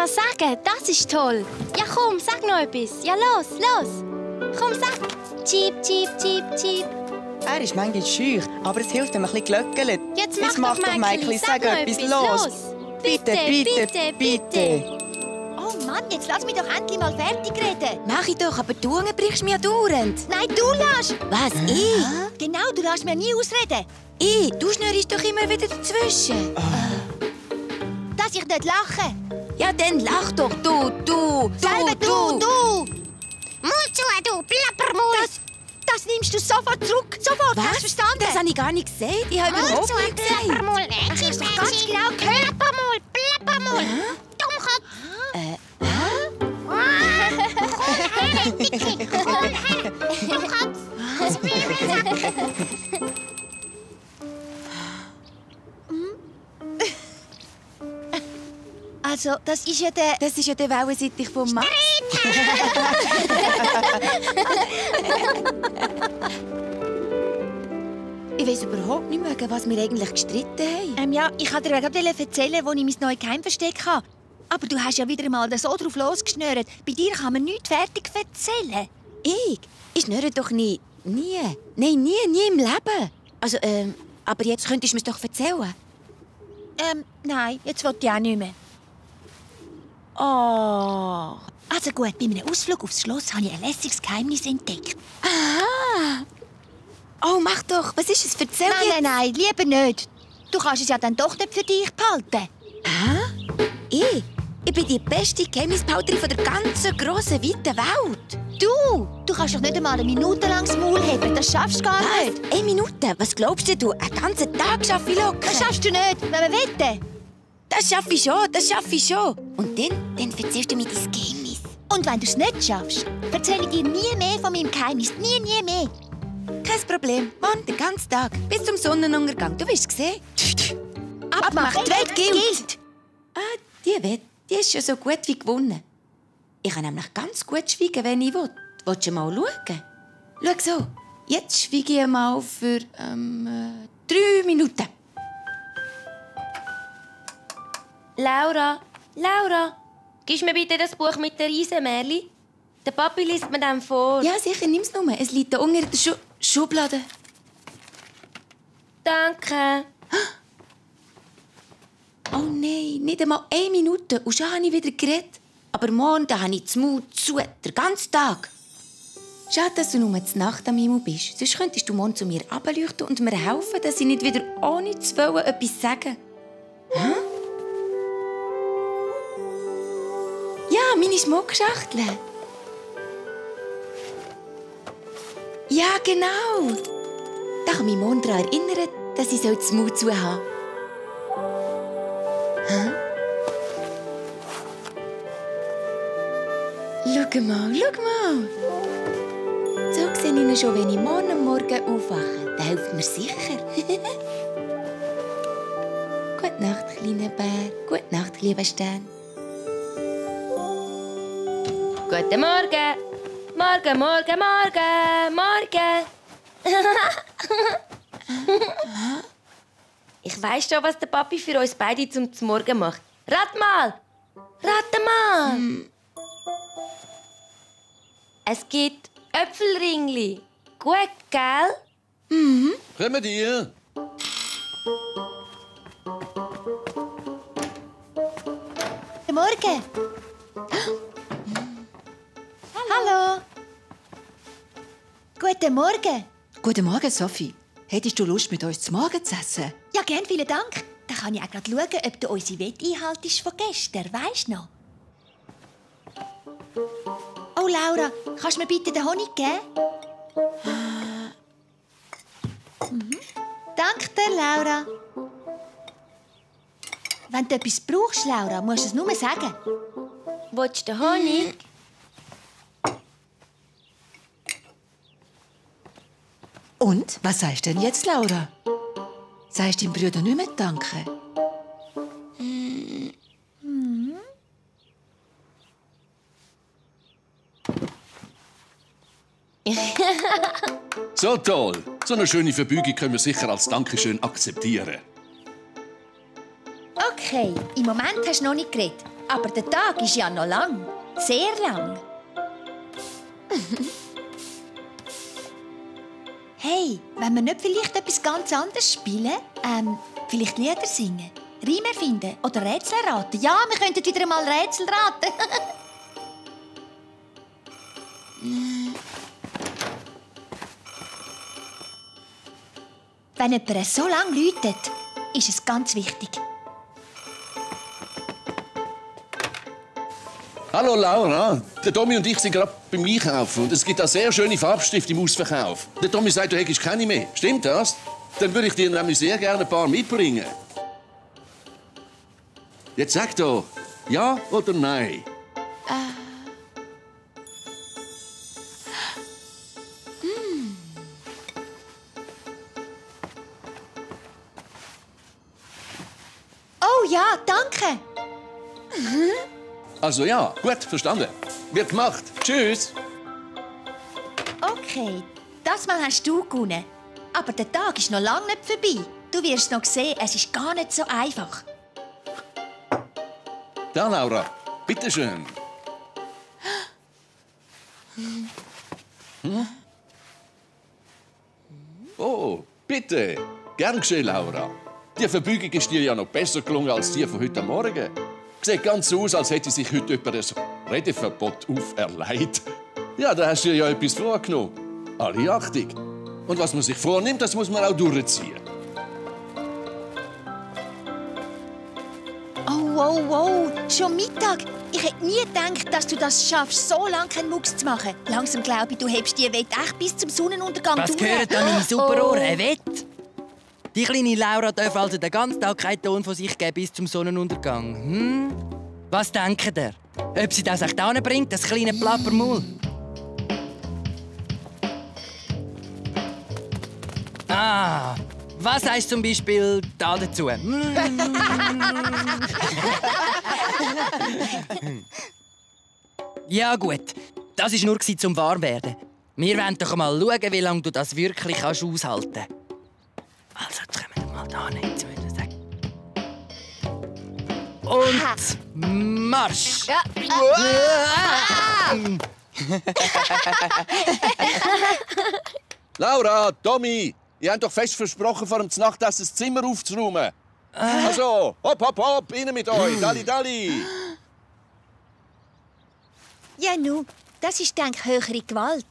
was sagen. Das ist toll. Ja, komm, sag noch etwas. Ja, los. Komm, sag. Cheep, cheep, cheep, cheep. Er ist manchmal schüch, aber es hilft, wenn man ein bisschen glöckelt. Jetzt mach doch, Mäikeli, sag etwas. Los. Bitte. Oh Mann, jetzt lass mich doch endlich mal fertig reden. Mach ich doch, aber du brichst mir dauernd. Nein, du lässt. Was, ich? Genau, du lässt mir nie ausreden. Du schnürst doch immer wieder dazwischen. Dass ich nicht lache. Ja, dann lach doch, du. Selber du. Mund zu, du Plappermund. Das nimmst du sofort zurück. Sofort, Was? hast du verstanden? Das habe ich gar nicht gesagt. Ich habe überhaupt nicht gesagt. Plappermund. Ich hab's doch ganz genau gehört. Plappermund. Dummkopf. Komm her, Dummkopf. Zwiebelsack. Also, das ist ja der... Das ist ja der Wellensittich vom Max. Ich weiss überhaupt nicht mehr, was wir eigentlich gestritten haben. Ja, ich wollte dir gerade erzählen, wo ich mein neues Geheimversteck habe. Aber du hast ja wieder mal so drauf losgeschnürt. Bei dir kann man nichts fertig erzählen. Ich schnüre doch nie. Nie. Nein, nie im Leben. Also, aber jetzt könntest du mir's doch erzählen. Nein, jetzt will ich auch nicht mehr. Oh. Also gut, bei einem Ausflug aufs Schloss habe ich ein lässiges Geheimnis entdeckt. Aha. Oh, mach doch. Was ist es? Erzähl jetzt. Nein, lieber nicht. Du kannst es ja dann doch nicht für dich behalten. Ich bin die beste Geheimnisbehalterin von der ganzen grossen, weiten Welt. Du kannst doch nicht einmal eine Minute lang das Maul heben. Das schaffst du gar nicht. Was? 1 Minute? Was glaubst du? Einen ganzen Tag schaffe ich locker. Das schaffst du nicht, wenn wir wetten. Das schaffe ich schon. Und dann erzählst du mir dein Geheimnis. Und wenn du es nicht schaffst, erzähle ich dir nie mehr von meinem Geheimnis. Nie mehr. Kein Problem. Morgen den ganzen Tag. Bis zum Sonnenuntergang. Du wirst es sehen. Abmacht, die Wette gilt. Die Wette, die ist schon so gut wie gewonnen. Ich kann nämlich ganz gut schweigen, wenn ich will. Willst du mal schauen? Schau so. Jetzt schweige ich mal für 3 Minuten. Laura, gibst mir bitte das Buch mit der Riesenmärli? Der Papi liest mir dann vor. Ja, sicher, nimm's nur. Es liegt da unten in der Schublade. Danke. Oh nein, nicht einmal 1 Minute. Und schon habe ich wieder geredet. Aber morgen habe ich das Maul zu, den ganzen Tag. Schade, dass du nur zur Nacht am Himmel bist. Sonst könntest du morgen zu mir runterleuchten und mir helfen, dass ich nicht wieder ohne zu wollen etwas sagen. Hä? Ja, meine Schmuckschachtel. Ja, genau. Da kann mich morgen daran erinnern, dass ich das Maul zu habe. Hä? Schau mal. So sehe ich ihn schon, wenn ich morgen aufwache. Das hilft mir sicher. Gute Nacht, kleiner Bär. Gute Nacht, lieber Stern. Guten Morgen. Morgen. Ich weiss schon, was der Papi für uns beide zum Morgen macht. Rate mal! Es gibt Äpfelringli. Gut, gell? Kommen dir. Guten Morgen. Hallo. Guten Morgen. Guten Morgen, Sophie. Hättest du Lust, mit uns zu Morgen zu essen? Ja, gern, vielen Dank. Dann kann ich auch gerade schauen, ob du unsere Wette einhaltest von gestern. Weisst du noch? Oh, Laura, kannst du mir bitte den Honig geben? Danke dir, Laura. Wenn du etwas brauchst, Laura, musst du es nur sagen. Willst du den Honig? Und, was sagst du denn jetzt, Laura? Sagst du deinem Bruder nicht mehr Danke? So toll. So eine schöne Verbeugung können wir sicher als Dankeschön akzeptieren. Okay, im Moment hast du noch nicht geredet. Aber der Tag ist ja noch lang. Sehr lang. Hey, wollen wir nicht vielleicht etwas ganz anderes spielen? Vielleicht Lieder singen, Reime erfinden oder Rätsel raten? Ja, wir könnten wieder einmal Rätsel raten. Wenn jemand so lange läutet, ist es ganz wichtig. Hallo Laura, der Tommy und ich sind gerade beim Einkaufen und es gibt auch sehr schöne Farbstifte im Ausverkauf. Der Tommy sagt, du hättest keine mehr. Stimmt das? Dann würde ich dir nämlich sehr gerne ein paar mitbringen. Jetzt sag doch, ja oder nein? Oh ja, danke. Also ja, gut, verstanden. Wird gemacht. Tschüss. Okay, das Mal hast du gewonnen. Aber der Tag ist noch lange nicht vorbei. Du wirst noch sehen, es ist gar nicht so einfach. Da, Laura. Bitte schön. Oh, bitte. Gern geschehen, Laura. Die Verbeugung ist dir ja noch besser gelungen als die von heute Morgen. Sieht ganz so aus, als hätte sich heute jemand ein Redeverbot auferlegt. Ja, da hast du dir ja etwas vorgenommen. Alle Achtung. Und was man sich vornimmt, das muss man auch durchziehen. Oh, wow, wow. Schon Mittag. Ich hätte nie gedacht, dass du das schaffst, so lange keinen Mucks zu machen. Langsam glaube ich, du hebst die Wette echt bis zum Sonnenuntergang Was durch. gehört an meine super Ohren? Eine Wette? Die kleine Laura darf also den ganzen Tag keinen Ton von sich geben bis zum Sonnenuntergang. Was denkt ihr? Ob sie das echt anbringt, das kleine Plappermaul? Ah, was heißt zum Beispiel da dazu? Ja gut, das war nur zum Warmwerden. Wir wollen doch mal schauen, wie lange du das wirklich aushalten kannst. Also, jetzt kommen wir mal da nicht zu sagen. Und Marsch! Ja. Laura, Tommy, ihr habt doch fest versprochen, vor dem Nachtessen das Zimmer aufzuräumen. Also, hopp, hopp, hopp, rein mit euch. Dalli, dalli. Ja, nu, das ist, denke ich, höhere Gewalt.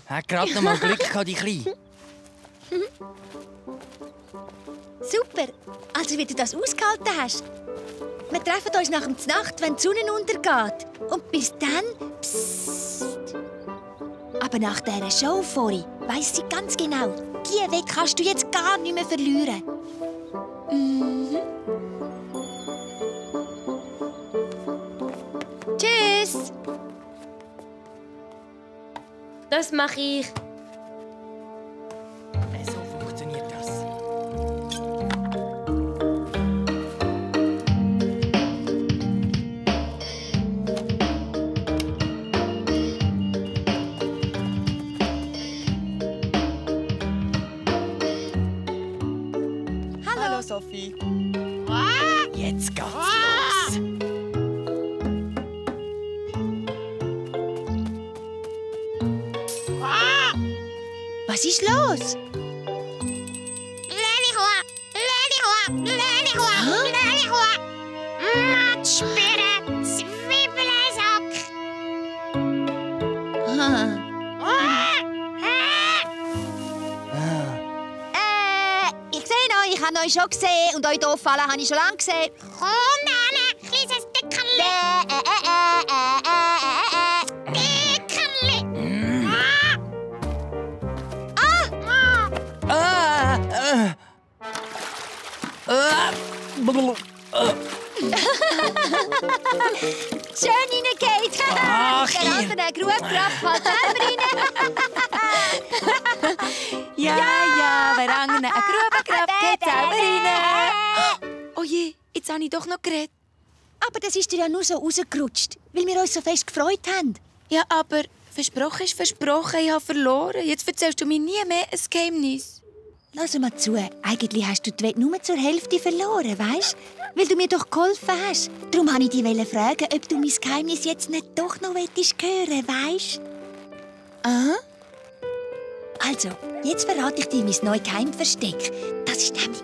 Hat gerade noch mal Glück gehabt, die Kleine. Super. Also, wie du das ausgehalten hast. Wir treffen uns nach der Nacht, wenn die Sonne untergeht. Und bis dann... Psst. Aber nach dieser Show vorhin weiss sie ganz genau, die Wette kannst du jetzt gar nicht mehr verlieren. Tschüss. Das mache ich. So funktioniert das. Hallo, Sophie. Jetzt geht's los. Was ist los? Ich sehe euch, ich habe euch schon gesehen und euch hier fallen habe ich schon lange gesehen. Komm, Anne, kleines Dickerli. Schön reingeht. Ach, Der ihr. andere Grub grabt halt selber rein. Ja, wer eine Grube grabt, geht selber rein. Oh je, jetzt habe ich doch noch geredet. Aber das ist dir ja nur so rausgerutscht, weil wir uns so fest gefreut haben. Ja, aber versprochen ist versprochen, ich habe verloren. Jetzt erzählst du mir nie mehr ein Geheimnis. Lass mal zu, eigentlich hast du die Wette nur zur Hälfte verloren, weißt? weil du mir doch geholfen hast. Darum wollte ich dich fragen, ob du mein Geheimnis jetzt nicht doch noch hören willst, weisst? Aha. Also, jetzt verrate ich dir mein neues Geheimversteck. Das ist nämlich